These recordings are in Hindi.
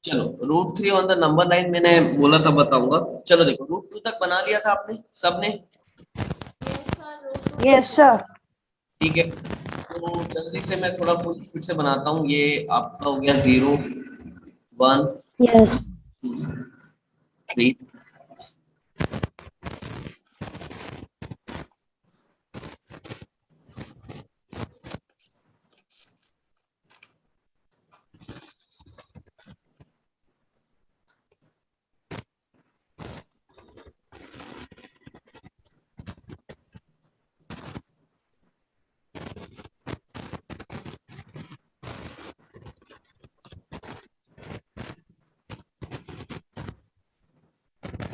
चलो √3 ऑन द नंबर लाइन मैंने बोला था बताऊंगा। चलो देखो √2 तक बना लिया था आपने सबने। Yes sir. ठीक है, तो जल्दी से मैं थोड़ा फुल स्पीड से बनाता हूँ। ये आपका हो गया 0 1 यस 2 3।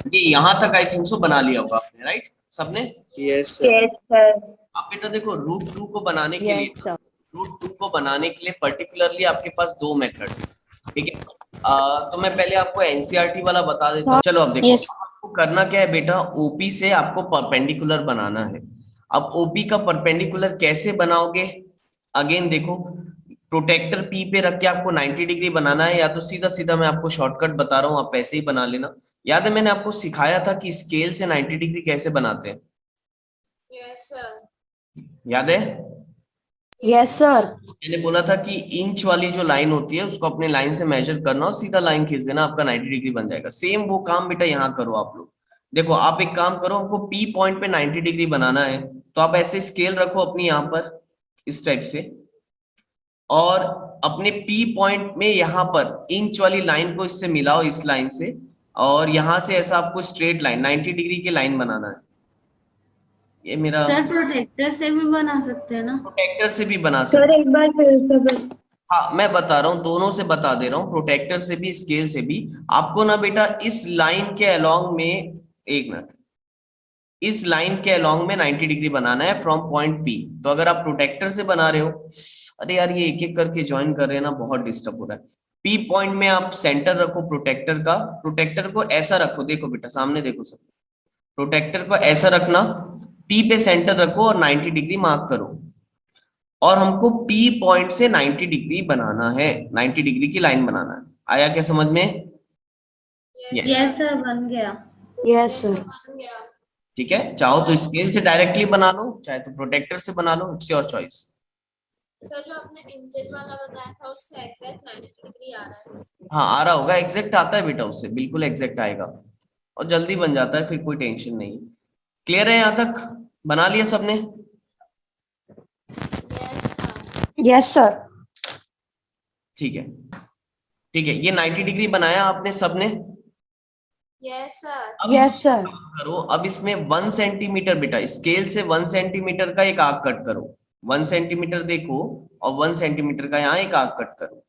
ये यहाँ तक आई थिंक सो बना लिया होगा आपने, राइट सबने। Yes sir. Yes sir. अब बेटा देखो √2 को बनाने के लिए यस सर। √2 को बनाने के लिए पर्टिकुलरली आपके पास दो मेथड है। ठीक है, तो मैं पहले आपको एनसीईआरटी वाला बता देता हूँ। चलो अब देखो यस आपको करना क्या है बेटा, ओपी से आपको परपेंडिकुलर बनाना है। अब ओपी का परपेंडिकुलर कैसे बनाओगे, अगेन देखो प्रोटेक्टर पी पे रख के आपको 90 डिग्री बनाना है, या तो सीधा सीधा मैं आपको शॉर्टकट बता रहा हूँ, आप ऐसे ही बना लेना। याद है मैंने आपको सिखाया था कि स्केल से 90 डिग्री कैसे बनाते हैं, यस सर। याद है। Yes sir. मैंने बोला था कि इंच वाली जो लाइन होती है उसको अपने लाइन से मेजर करना और सीधा लाइन खींच देना, आपका 90 डिग्री बन जाएगा। सेम वो काम बेटा यहाँ करो आप लोग। देखो आप एक काम करो, आपको पी पॉइंट पे 90 डिग्री बनाना है, तो आप ऐसे स्केल रखो अपनी यहाँ पर इस टाइप से, और अपने पी पॉइंट में यहाँ पर इंच वाली लाइन को इससे मिलाओ, इस लाइन से, और यहाँ से ऐसा आपको स्ट्रेट लाइन 90 डिग्री की लाइन बनाना है। ये मेरा सर प्रोटेक्टर से भी बना सकते हैं ना? प्रोटेक्टर से भी बना सर सकते। एक बार फिर से हाँ मैं बता रहा हूँ, दोनों से बता दे रहा हूँ, प्रोटेक्टर से भी स्केल से भी। आपको ना बेटा इस लाइन के अलोंग में, एक मिनट, इस लाइन के अलोंग में 90 डिग्री बनाना है फ्रॉम पॉइंट पी। तो अगर आप प्रोटेक्टर से बना रहे हो, अरे यार ये एक एक करके ज्वाइन कर रहे हैं ना, बहुत डिस्टर्ब हो रहा है। पी पॉइंट में आप सेंटर रखो प्रोटेक्टर का, प्रोटेक्टर को ऐसा रखो, देखो बेटा सामने देखो सब, प्रोटेक्टर को ऐसा रखना, पी पे सेंटर रखो और 90 डिग्री मार्क करो, और हमको पी पॉइंट से 90 डिग्री बनाना है, 90 डिग्री की लाइन बनाना है। आया क्या समझ में? यस यस सर, बन गया। Yes sir. बन गया। ठीक है, चाहो तो स्केल से डायरेक्टली बना लो, चाहे तो प्रोटेक्टर से बना लो, इट्स योर चॉइस। सर जो आपने इंचेस वाला बताया था उससे एग्जैक्ट 90 डिग्री आ रहा है। हाँ आ रहा होगा, एग्जैक्ट आता है बेटा, उससे बिल्कुल एग्जैक्ट आएगा और जल्दी बन जाता है, फिर कोई टेंशन नहीं। क्लियर है यहाँ तक, बना लिया सबने? Yes sir. Yes sir. ठीक है, ठीक है, ये 90 डिग्री बनाया आपने सबने। Yes sir. अब यस इसमें सर। काम करो, अब इसमें 1 सेंटीमीटर बेटा, स्केल से 1 सेंटीमीटर का एक आर्क कट करो। 1 सेंटीमीटर देखो, और 1 सेंटीमीटर का यहाँ एक आर्क कट करो।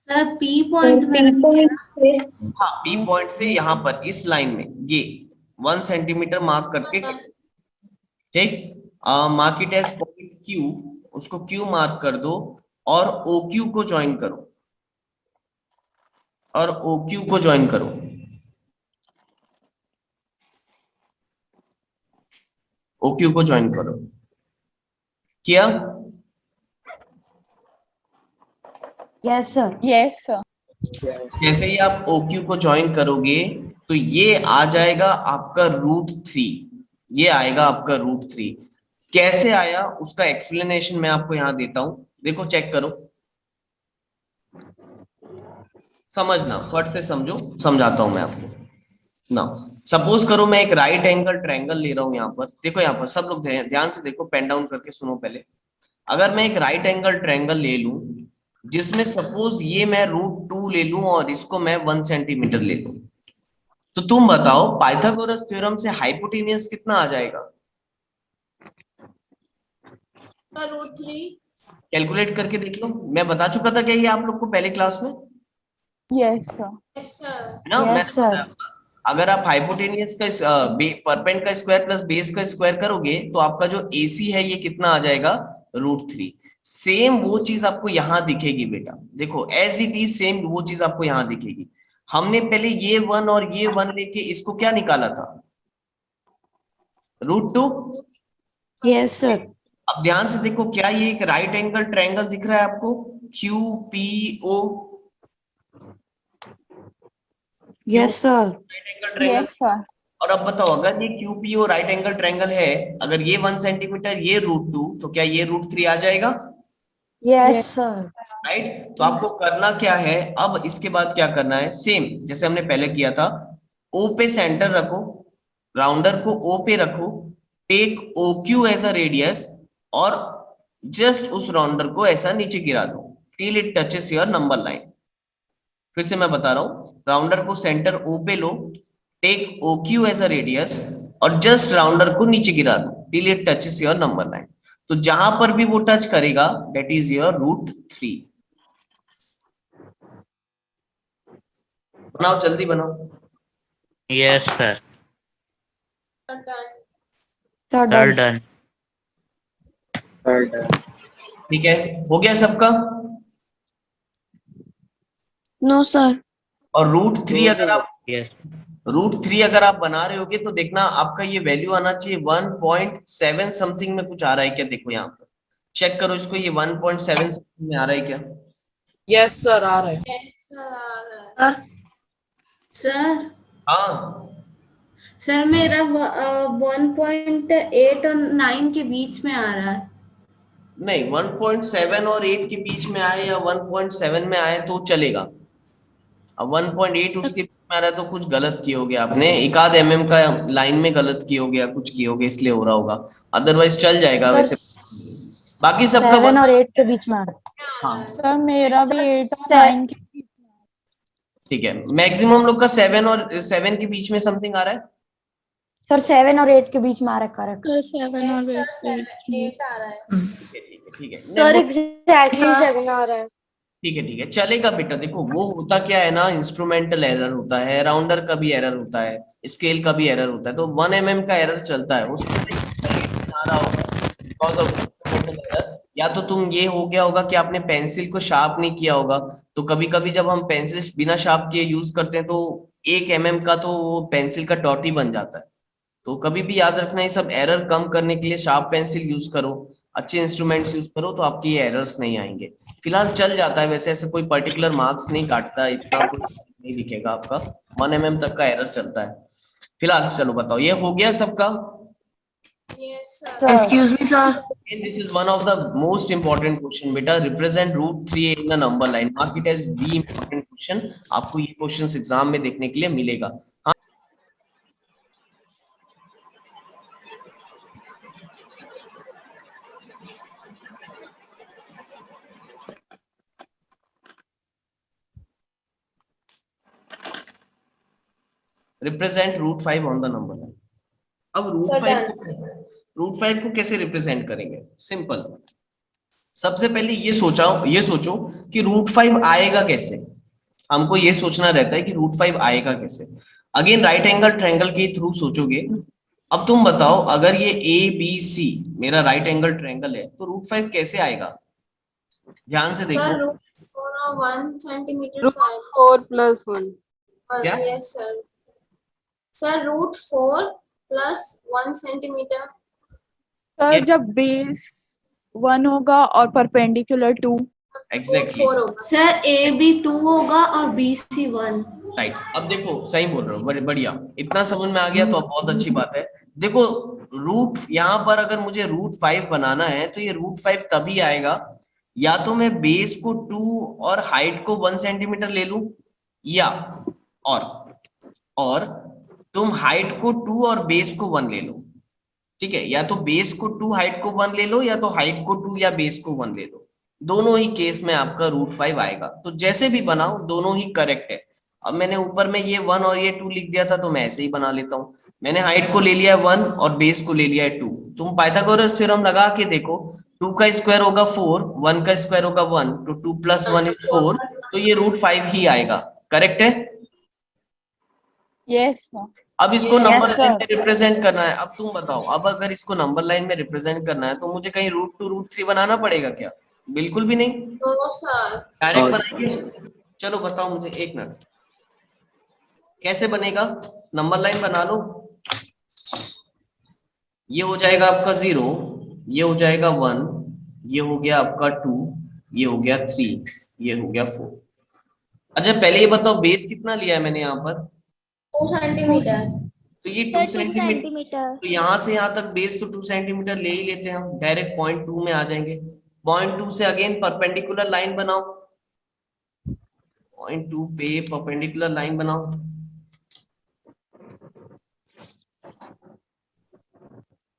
सर पी पॉइंट में रख के ना? हाँ बी पॉइंट से यहाँ पर इस लाइन में ये 1 सेंटीमीटर मार्क करके, ठीक, mark it as point Q, उसको क्यू मार्क कर दो, और ओ क्यू को ज्वाइन करो, और ओ क्यू को ज्वाइन करो। ओ क्यू को ज्वाइन करो, किया? Yes sir. Yes sir. जैसे ही आप ओ क्यू को ज्वाइन करोगे तो ये आ जाएगा आपका √3, ये आएगा आपका √3। कैसे आया उसका एक्सप्लेनेशन मैं आपको यहाँ देता हूँ, देखो चेक करो, समझना फट से समझो, समझाता हूं मैं आपको ना। सपोज करो मैं एक राइट एंगल ट्रायंगल ले रहा हूं, यहाँ पर देखो, यहाँ पर सब लोग ध्यान से देखो, पेन डाउन करके सुनो पहले। अगर मैं एक राइट एंगल ट्रायंगल ले लूं, जिसमें सपोज ये मैं √2 ले लूं और इसको मैं 1 सेंटीमीटर ले लूं, तो तुम बताओ पाइथागोरस थ्योरम से हाइपोटेनियस कितना आ जाएगा? सर √3। कैलकुलेट करके देख लो, मैं बता चुका था क्या ये आप लोग को पहले क्लास में, यस सर। Yes sir. है ना, यस मैंने सर। बताया था। अगर आप हाइपोटेनियस का परपेंड का स्क्वायर प्लस बेस का स्क्वायर करोगे तो आपका जो एसी है ये कितना आ जाएगा? √3। सेम वो चीज आपको यहाँ दिखेगी बेटा, देखो एज इट इज सेम वो चीज आपको यहाँ दिखेगी। हमने पहले ये 1 और ये 1 लेके इसको क्या निकाला था? √2। Yes sir. अब ध्यान से देखो, क्या ये एक राइट एंगल ट्रायंगल दिख रहा है आपको? Q P O, Yes, sir. Right angle triangle. Yes, sir. और अब बताओ, अगर ये क्यूपीओ राइट एंगल ट्रायंगल है, अगर ये 1 सेंटीमीटर, ये √2, तो क्या ये √3 आ जाएगा? Yes, sir. राइट। तो आपको करना क्या है, अब इसके बाद क्या करना है, सेम जैसे हमने पहले किया था, ओ पे सेंटर रखो, राउंडर को ओ पे रखो, take O Q as a radius, और जस्ट उस राउंडर को ऐसा नीचे गिरा दो till it touches your number line. फिर से मैं बता रहा हूं, राउंडर को सेंटर ओ पे लो, take O Q as a radius, और जस्ट राउंडर को नीचे गिरा दो till it touches your number line. तो जहां पर भी वो टच करेगा, दैट इज योर √3। बनाओ, जल्दी बनाओ। Yes, sir. Done. Sir, Sir, done. done. ठीक है, हो गया सबका? No, sir. और √3 अगर आप Yes. √3 अगर आप बना रहे होगे तो देखना आपका ये वैल्यू आना चाहिए 1.7 समथिंग में। कुछ आ रहा है क्या? देखो यहाँ पर चेक करो इसको, ये 1.7 समथिंग में आ रहा है क्या? यस सर आ रहा है। यस सर आ रहा है। सर हाँ, सर मेरा 1.8 और 9 के बीच में आ रहा है। नहीं, 1.7 और 8 के बीच में आए या 1.7 में आए तो चलेगा। अब 1.8 उसके बीच में आ रहा है तो कुछ गलत किए होगे आपने, एक आध mm का लाइन में गलत किए होगे या कुछ किए होगे, इसलिए हो रहा होगा। अदरवाइज चल जाएगा सर वैसे। बाकी सबका 7 और 8 के बीच में आ रहा है। हाँ सर मेरा भी 8 और Sir, 9 के ठीक है, मैक्सिमम लोग का 7 और 7 के बीच में समथिंग आ रहा है। सर 7 और 8 के बीच में आ रहा है, करेक्ट। यस सर 7 8 आ रहा है। ठीक है ठीक है ठीक है। सर नहीं, एग्जैक्टली 7 आ रहा है। ठीक है ठीक है, चलेगा बेटा। देखो वो होता क्या है ना, इंस्ट्रूमेंटल एरर होता है, राउंडर का भी एरर होता है, स्केल का भी एरर होता है, तो 1 mm का एरर चलता है उसमें आ रहा होगा बिकॉज ऑफ इंस्ट्रूमेंटल एरर। या तो तुम ये हो गया होगा कि आपने पेंसिल को शार्प नहीं किया होगा, तो कभी कभी जब हम पेंसिल बिना शार्प किए यूज करते हैं तो 1 mm का तो वो पेंसिल का डॉट ही बन जाता है। तो कभी भी याद रखना, ये सब एरर कम करने के लिए शार्प पेंसिल यूज करो, अच्छे इंस्ट्रूमेंट्स यूज करो, तो आपकी ये एरर्स नहीं आएंगे। फिलहाल चल जाता है वैसे, ऐसे कोई पर्टिकुलर मार्क्स नहीं काटता, इतना कुछ नहीं दिखेगा आपका। 1 mm तक का एरर चलता है फिलहाल। चलो बताओ, ये हो गया सबका? Yes sir. Sir, excuse me sir. This is one of the most important question बेटा, represent √3 in a number line. Mark it as be important question, आपको ये क्वेश्चन एग्जाम में देखने के लिए मिलेगा। Represent √5 on the number line. अब √5 को कैसे रिप्रेजेंट करेंगे? सिंपल, सबसे पहले ये सोचो कि √5 आएगा कैसे। हमको ये सोचना रहता है कि √5 आएगा कैसे। अगेन राइट एंगल ट्रायंगल के थ्रू सोचोगे। अब तुम बताओ, अगर ये ABC मेरा राइट एंगल ट्रायंगल है तो √5 कैसे आएगा? ध्यान से देखो। Sir √4 1 centimetre root side. 4 plus 1। क्या? Yes sir. Sir √4 plus 1 centimetre. Sir जब बेस 1 होगा और परपेंडिकुलर 2। एग्जैक्टली √4 होगा। सर ए बी 2 होगा और बी सी 1। राइट। अब देखो, सही बोल रहे हो, बढ़िया, इतना समझ में आ गया तो अब बहुत अच्छी बात है। देखो रूट, यहाँ पर अगर मुझे √5 बनाना है तो ये √5 तभी आएगा, या तो मैं बेस को 2 और हाइट को 1 सेंटीमीटर ले लूं, या और तुम हाइट को 2 और बेस को 1 ले लो। ठीक है, या तो बेस को 2 हाइट को 1 ले लो, या तो हाइट को 2 या बेस को 1 ले लो। दोनों ही केस में आपका √5 आएगा, तो जैसे भी बनाओ दोनों ही करेक्ट है। अब मैंने ऊपर में ये 1 और ये 2 लिख दिया था तो मैं ऐसे ही बना लेता हूँ। मैंने हाइट को ले लिया है 1 और बेस को ले लिया है 2। तुम पाइथागोरस थ्योरम लगा के देखो, 2 का स्क्वायर होगा 4, 1 का स्क्वायर होगा 1, तो 2 + 1 = 4, तो ये √5 ही आएगा। करेक्ट है? Yes sir. अब इसको Yes, नंबर sir. लाइन में रिप्रेजेंट करना है। अब तुम बताओ, अब अगर इसको नंबर लाइन में रिप्रेजेंट करना है तो मुझे कहीं √2 √3 बनाना पड़ेगा क्या? बिल्कुल भी नहीं, नो सर। डायरेक्ट बनाएंगे। चलो बताओ मुझे, एक मिनट, कैसे बनेगा? नंबर लाइन बना लो, ये हो जाएगा आपका 0, ये हो जाएगा 1, ये हो गया आपका 2, ये हो गया 3, ये हो गया 4। अच्छा पहले ये बताओ बेस कितना लिया है मैंने यहाँ पर? 2 सेंटीमीटर। तो ये 2 सेंटीमीटर, तो यहाँ से यहाँ तक बेस तो 2 सेंटीमीटर ले ही लेते हैं हम, डायरेक्ट पॉइंट 2 में आ जाएंगे। पॉइंट 2 से अगेन परपेंडिकुलर लाइन बनाओ, पॉइंट 2 पे परपेंडिकुलर लाइन बनाओ।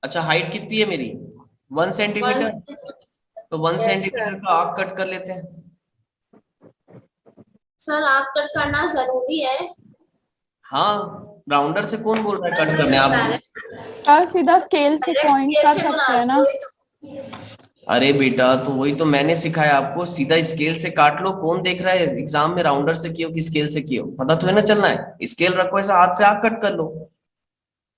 अच्छा हाइट कितनी है मेरी? 1 सेंटीमीटर, तो 1 Yes, सेंटीमीटर sir. का आर्क कट कर लेते हैं। सर आप कट करना जरूरी है। हाँ राउंडर से कौन बोल रहा है कट करने? आप सर सीधा स्केल से पॉइंट कर सकते हैं ना। अरे बेटा तो वही तो मैंने सिखाया आपको, सीधा स्केल से काट लो। कौन देख रहा है एग्जाम में राउंडर से कियो कि स्केल से कियो? पता तो है ना चलना है। स्केल रखो ऐसा, हाथ से आग कट कर लो,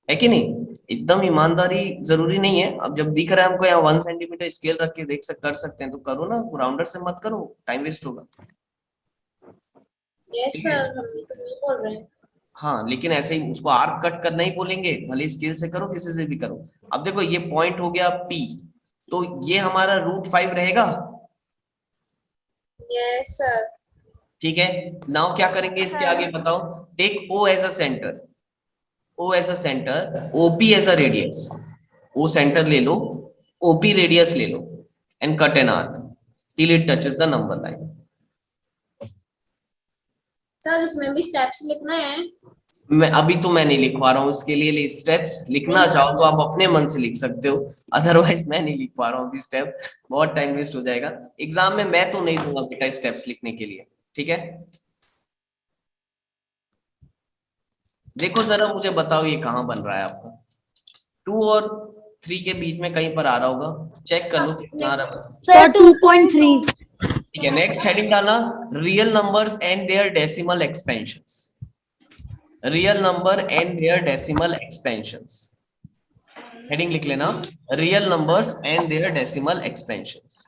है कि नहीं? एकदम ईमानदारी जरूरी नहीं है। अब जब दिख रहा है हमको यहाँ 1 सेंटीमीटर स्केल रख के कर सकते हैं तो करो ना, राउंडर से मत करो, टाइम वेस्ट होगा। यस सर, हम तो नहीं बोल रहे हैं। हाँ लेकिन ऐसे ही उसको आर्क कट करना ही बोलेंगे, भले स्केल से करो किसी से भी करो। अब देखो ये पॉइंट हो गया P, तो ये हमारा √5 रहेगा। Yes sir. ठीक है, नाउ क्या करेंगे इसके आगे बताओ? Take O as a centre, O as a centre, OP as a radius. O centre ले लो, OP रेडियस ले लो, and cut an arc till it touches the number line. Sir इसमें भी स्टेप्स लिखना है? मैं नहीं लिखवा रहा हूँ इसके लिए स्टेप्स। लिखना चाहो तो आप अपने मन से लिख सकते हो, अदरवाइज मैं नहीं लिख पा रहा हूँ अभी स्टेप, बहुत टाइम वेस्ट हो जाएगा। एग्जाम में मैं तो नहीं दूंगा बेटा स्टेप्स लिखने के लिए, ठीक है? देखो जरा मुझे बताओ ये कहाँ बन रहा है आपका? 2 और 3 के बीच में कहीं पर आ रहा होगा, चेक कर लो कितना आ रहा है। सर 2.3। ठीक है, नेक्स्ट हेडिंग डालना, real numbers and their decimal expansions. Real number and their decimal expansions, heading लिख लेना, real numbers and their decimal expansions.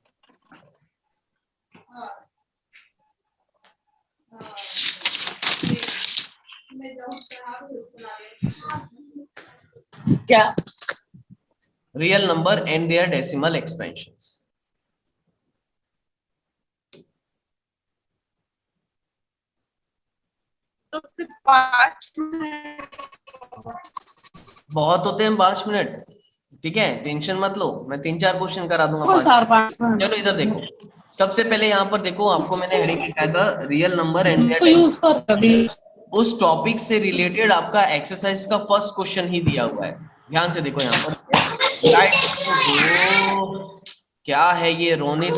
क्या? Real number and their decimal expansions. तो सिर्फ 5 मिनट बहुत होते हैं 5 मिनट, ठीक है टेंशन मत लो, मैं 3-4 क्वेश्चन करा दूंगा। को 4-5 मिनट चलो इधर देखो, सबसे पहले यहाँ पर देखो, आपको मैंने हेडिंग लिखा था रियल नंबर एंड तो यूज कर। उस टॉपिक से रिलेटेड आपका एक्सरसाइज का फर्स्ट क्वेश्चन ही दिया हुआ है। ध्यान से देखो यहाँ पर, क्या है ये रोनित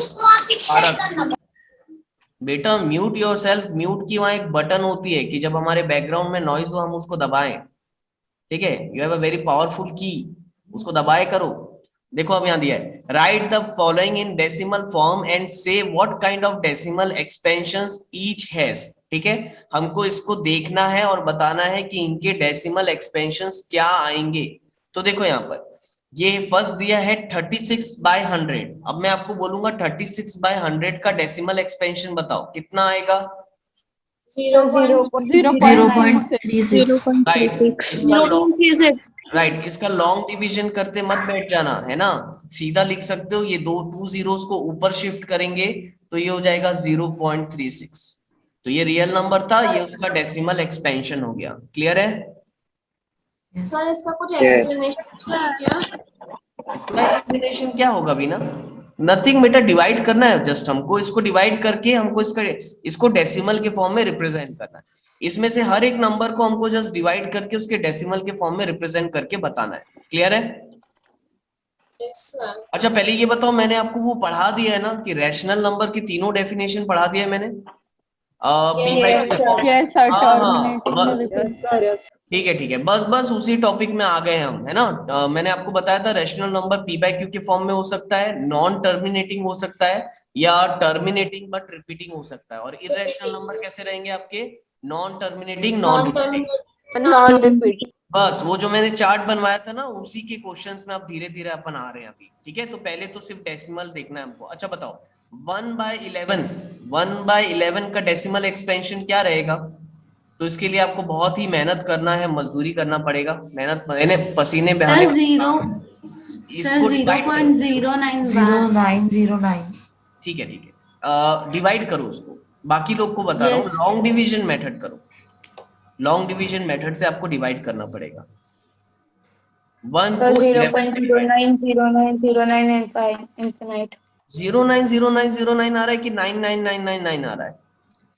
बेटा, म्यूट योरसेल्फ। म्यूट की वहां एक बटन होती है कि जब हमारे बैकग्राउंड में नॉइज हो हम उसको दबाएं, ठीक है? You have a very powerful key, उसको दबाए करो। देखो अब यहाँ दिया है, write the following in decimal form and say what kind of decimal expansions each has. ठीक है, हमको इसको देखना है और बताना है कि इनके डेसिमल एक्सपेंशंस क्या आएंगे। तो देखो यहाँ पर ये फर्स्ट दिया है 36/100। अब मैं आपको बोलूंगा 36/100 का डेसिमल एक्सपेंशन बताओ कितना आएगा? 0.36। राइट, इसका लॉन्ग डिवीजन करते मत बैठ जाना, है ना? सीधा लिख सकते हो, ये 2 zeros को ऊपर शिफ्ट करेंगे तो ये हो जाएगा 0.36। तो ये रियल नंबर था, ये उसका डेसिमल एक्सपेंशन हो गया। क्लियर है? सर इसका कुछ एक्सप्लेनेशन है क्या? इसका एक्सप्लेनेशन क्या होगा बिना? नथिंग बेटा, डिवाइड करना है जस्ट हमको, इसको डिवाइड करके हमको इसको डेसिमल के फॉर्म में रिप्रेजेंट करना है। इसमें से हर एक नंबर को हमको जस्ट डिवाइड करके उसके डेसिमल के फॉर्म में रिप्रेजेंट करके बताना है। क्लियर है? Yes sir. अच्छा पहले ये बताओ, मैंने आपको वो पढ़ा दिया है ना कि रैशनल नंबर की तीनों डेफिनेशन पढ़ा दिया है मैंने? Yes sir, terminating. ठीक है, बस उसी टॉपिक में आ गए हम, है ना? मैंने आपको बताया था रैशनल नंबर p/q के फॉर्म में हो सकता है, नॉन टर्मिनेटिंग हो सकता है, या टर्मिनेटिंग बट रिपीटिंग हो सकता है। और इरेशनल नंबर कैसे रहेंगे आपके? Non terminating, non repeating. बस वो जो मैंने चार्ट बनवाया था ना, उसी के क्वेश्चंस में अब धीरे धीरे अपन आ रहे हैं अभी। ठीक है, तो पहले तो सिर्फ डेसिमल देखना है हमको। अच्छा बताओ 1/11 का डेसिमल एक्सपेंशन क्या रहेगा? तो इसके लिए आपको बहुत ही मेहनत करना है, मजदूरी करना पड़ेगा, मेहनत यानी पसीने बहाने। इसको divide करो। 0909 ठीक है डिवाइड करो उसको, बाकी लोग को बता रहा हूँ लॉन्ग डिवीजन मेथड करो, लॉन्ग डिवीजन मेथड से आपको डिवाइड करना पड़ेगा। 1 सर को 0.090909 infinite 090909 आ रहा है कि 99999 आ रहा है?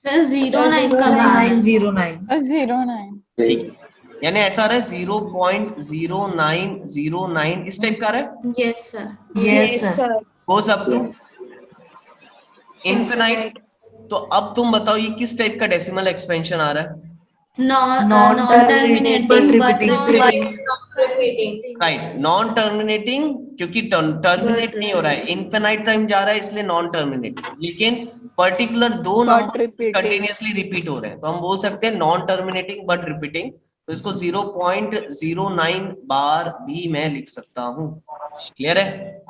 सर 0909 09 ठीक है, यानी ऐसा आ रहा है 0.0909 इस टाइप का आ रहा है। Yes sir goes up to infinite. तो अब तुम बताओ ये किस टाइप का डेसिमल एक्सपेंशन आ रहा है? Non terminating but repeating right, non terminating, क्योंकि टर्मिनेट नहीं हो रहा है, इनफिनाइट टाइम जा रहा है इसलिए नॉन टर्मिनेटिंग, लेकिन पर्टिकुलर दो नंबर repeating. कंटिन्यूअसली रिपीट हो रहे हैं तो हम बोल सकते हैं नॉन टर्मिनेटिंग बट रिपीटिंग। तो इसको 0.09 बार भी मैं लिख सकता हूँ। क्लियर है?